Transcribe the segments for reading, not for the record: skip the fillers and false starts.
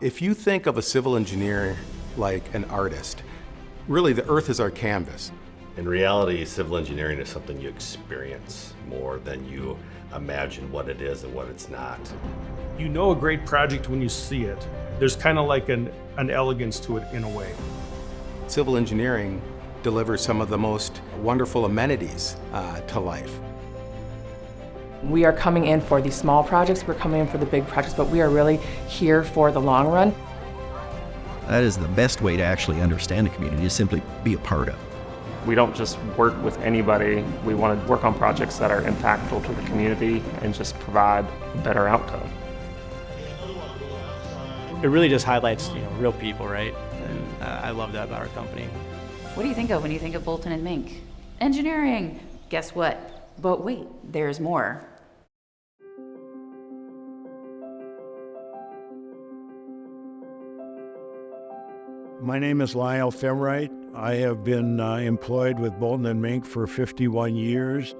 If you think of a civil engineer like an artist, really the earth is our canvas. In reality, civil engineering is something you experience more than you imagine what it is and what it's not. You know a great project when you see it. There's kind of like an elegance to it in a way. Civil engineering delivers some of the most wonderful amenities to life. We are coming in for these small projects, we're coming in for the big projects, but we are really here for the long run. That is the best way to actually understand a community, is simply be a part of. We don't just work with anybody. We want to work on projects that are impactful to the community and just provide a better outcome. It really just highlights, real people, right? And I love that about our company. What do you think of when you think of Bolton and Menk? Engineering. Guess what? But wait, there's more. My name is Lyle Femright. I have been employed with Bolton Menk for 51 years.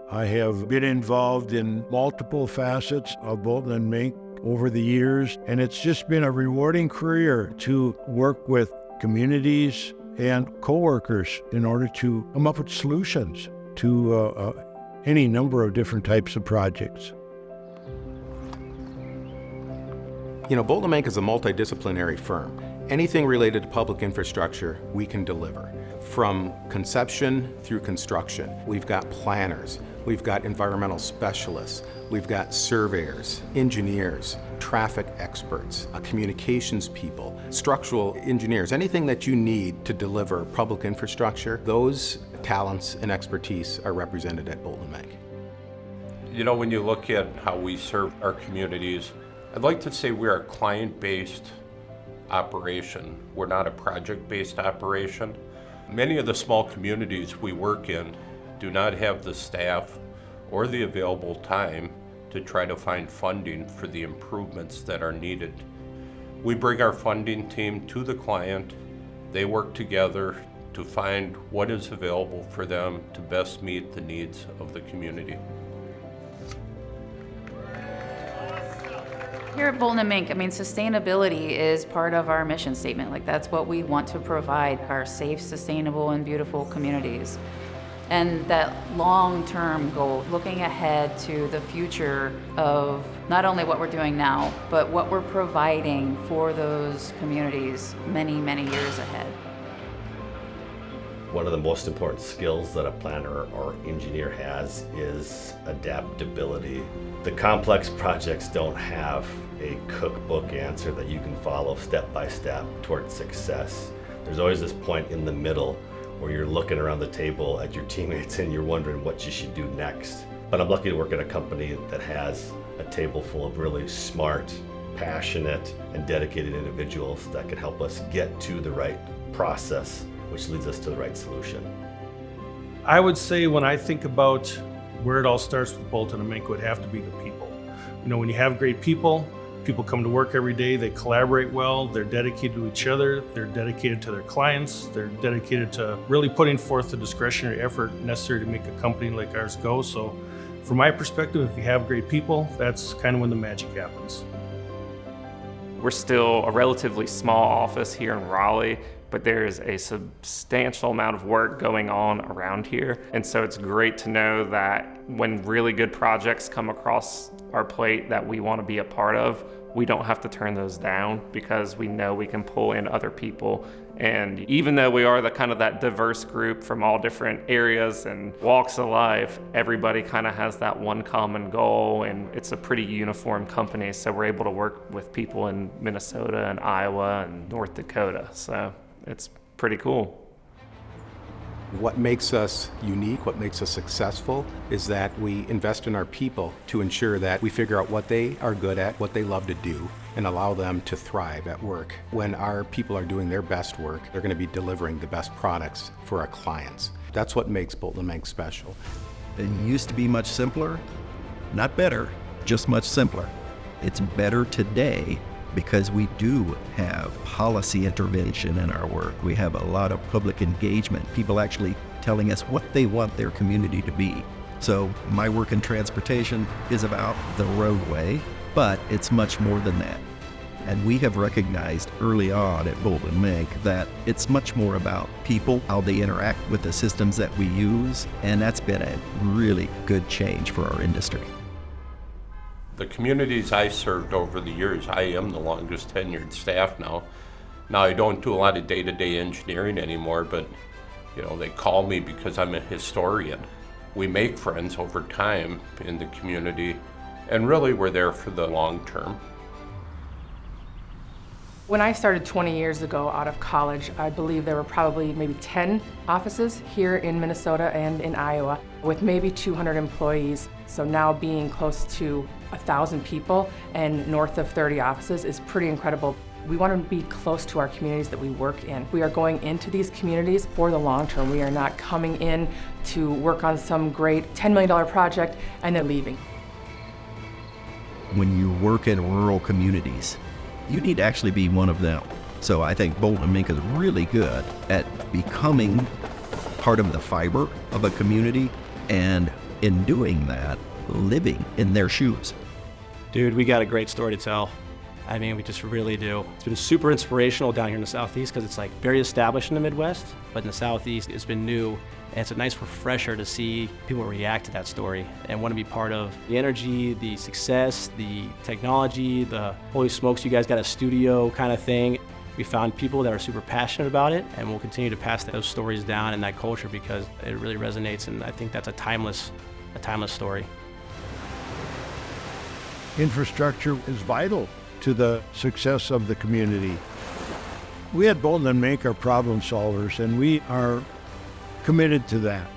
I have been involved in multiple facets of Bolton Menk over the years, and it's just been a rewarding career to work with communities and coworkers in order to come up with solutions to any number of different types of projects. Bolton Menk is a multidisciplinary firm. Anything related to public infrastructure, we can deliver. From conception through construction. We've got planners, we've got environmental specialists, we've got surveyors, engineers, traffic experts, communications people, structural engineers. Anything that you need to deliver public infrastructure, those talents and expertise are represented at Bolton Menk. When you look at how we serve our communities, I'd like to say we're a client-based operation. We're not a project-based operation. Many of the small communities we work in do not have the staff or the available time to try to find funding for the improvements that are needed. We bring our funding team to the client. They work together to find what is available for them to best meet the needs of the community. Here at Bolton Menk, sustainability is part of our mission statement. That's what we want to provide, our safe, sustainable, and beautiful communities. And that long-term goal, looking ahead to the future of not only what we're doing now, but what we're providing for those communities many, many years ahead. One of the most important skills that a planner or engineer has is adaptability. The complex projects don't have a cookbook answer that you can follow step by step towards success. There's always this point in the middle where you're looking around the table at your teammates and you're wondering what you should do next. But I'm lucky to work at a company that has a table full of really smart, passionate, and dedicated individuals that can help us get to the right process, which leads us to the right solution. I would say when I think about where it all starts with Bolton and Menk, it would have to be the people. When you have great people come to work every day, they collaborate well, they're dedicated to each other, they're dedicated to their clients, they're dedicated to really putting forth the discretionary effort necessary to make a company like ours go. So from my perspective, if you have great people, that's kind of when the magic happens. We're still a relatively small office here in Raleigh, but there's a substantial amount of work going on around here. And so it's great to know that when really good projects come across our plate that we want to be a part of, we don't have to turn those down because we know we can pull in other people. And even though we are that diverse group from all different areas and walks of life, everybody kind of has that one common goal, and it's a pretty uniform company. So we're able to work with people in Minnesota and Iowa and North Dakota. So it's pretty cool. What makes us unique, what makes us successful, is that we invest in our people to ensure that we figure out what they are good at, what they love to do, and allow them to thrive at work. When our people are doing their best work, they're going to be delivering the best products for our clients. That's what makes Bolton Menk special. It used to be much simpler, not better, just much simpler. It's better today because we do have policy intervention in our work. We have a lot of public engagement, people actually telling us what they want their community to be. So my work in transportation is about the roadway, but it's much more than that. And we have recognized early on at Bolton Menk that it's much more about people, how they interact with the systems that we use, and that's been a really good change for our industry. The communities I served over the years, I am the longest tenured staff now. Now I don't do a lot of day-to-day engineering anymore, but they call me because I'm a historian. We make friends over time in the community, and really we're there for the long term. When I started 20 years ago out of college, I believe there were probably maybe 10 offices here in Minnesota and in Iowa with maybe 200 employees. So now being close to 1,000 people and north of 30 offices is pretty incredible. We want to be close to our communities that we work in. We are going into these communities for the long term. We are not coming in to work on some great $10 million project and then leaving. When you work in rural communities, you need to actually be one of them. So I think Bolton Menk is really good at becoming part of the fiber of a community, and in doing that, living in their shoes. Dude, we got a great story to tell. I mean, we just really do. It's been super inspirational down here in the Southeast because it's like very established in the Midwest, but in the Southeast it's been new. And it's a nice refresher to see people react to that story and want to be part of the energy, the success, the technology, the holy smokes, you guys got a studio kind of thing. We found people that are super passionate about it, and we'll continue to pass those stories down and that culture because it really resonates, and I think that's a timeless story. Infrastructure is vital to the success of the community. We at Bolton & Menk are problem solvers, and we are committed to that.